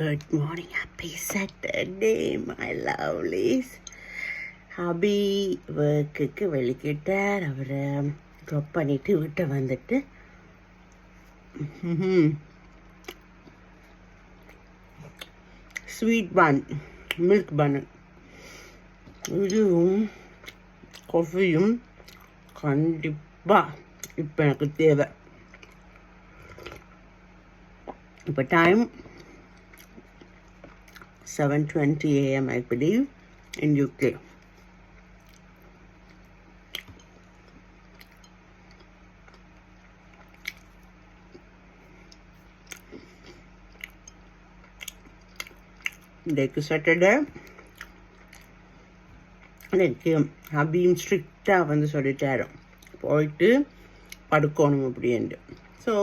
Good morning, happy Saturday, my lovelies. ஹபி ஒர்க்குக்கு வெளிக்கிட்டார். அவரை drop பண்ணிவிட்டு வீட்டை வந்துட்டு ஸ்வீட் பன், மில்க் பன், இதுவும் காஃபியும் கண்டிப்பாக இப்போ எனக்கு தேவை. இப்போ time 7:20 a.m. I believe in UK. இன்றைக்கு சாட்டர்டே. இன்றைக்கு ஹபியும் ஸ்ட்ரிக்டாக வந்து சொல்லிட்டாரு போயிட்டு படுக்கணும் அப்படின்ட்டு. ஸோ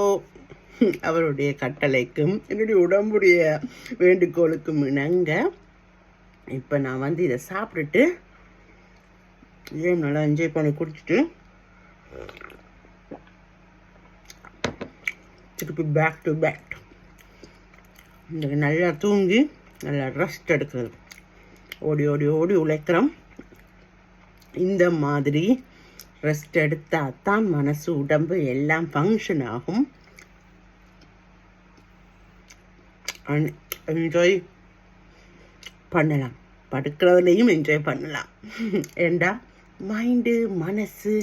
அவருடைய கட்டளைக்கும் என்னுடைய உடம்புடைய வேண்டுகோளுக்கும் இணங்க இப்போ நான் வந்து இதை சாப்பிட்டுட்டு இதே நல்லா என்ஜாய் பண்ணி குடிச்சிட்டு திருப்பி பேக் டு பேக் இந்த நல்லா தூங்கி நல்லா ரெஸ்ட் எடுக்கிறது. ஓடி ஓடி ஓடி உழைக்கிறோம். இந்த மாதிரி ரெஸ்ட் எடுத்தால் தான் மனசு உடம்பு எல்லாம் ஃபங்க்ஷன் ஆகும். என்ஜாய் பண்ணலாம், படுக்கிறதுலையும் என்ஜாய் பண்ணலாம். ஏண்டா மைண்டு மனசு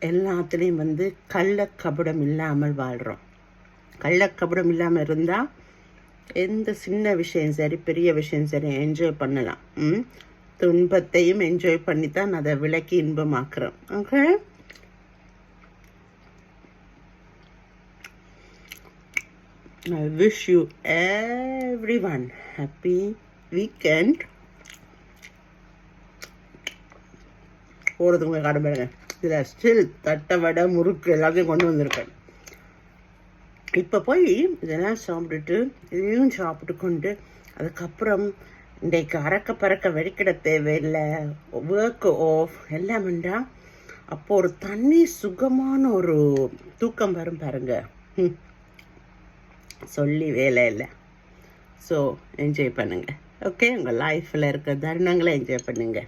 எல்லாத்துலேயும் வந்து கள்ளக்கபடம் இல்லாமல் வாழ்கிறோம். கள்ளக்கபடம் இல்லாமல் இருந்தால் எந்த சின்ன விஷயம் சரி பெரிய விஷயம் சரி என்ஜாய் பண்ணலாம். துன்பத்தையும் என்ஜாய் பண்ணி தான் அதை விலக்கி இன்பமாக்குறோம். Okay, I wish you everyone happy weekend. போகிறதுக்கு உங்கள் கடமைங்க. இதில் ஸ்டில் தட்டை வடை முறுக்கு எல்லாத்தையும் கொண்டு வந்திருக்கேன். இப்போ போய் இதெல்லாம் சாப்பிட்டுட்டு இதையும் சாப்பிட்டு கொண்டு அதுக்கப்புறம் இன்றைக்கு அறக்க பறக்க வெடிக்கிட தேவையில்லை, ஒர்க் ஆஃப் எல்லாம் வேண்டா. அப்போ ஒரு தனி சுகமான ஒரு தூக்கம் வரும் பாருங்க. சொல்லி வேலை இல்லை. ஸோ என்ஜாய் பண்ணுங்கள். ஓகே, உங்கள் லைஃப்பில் இருக்கிற தருணங்களை என்ஜாய் பண்ணுங்கள்.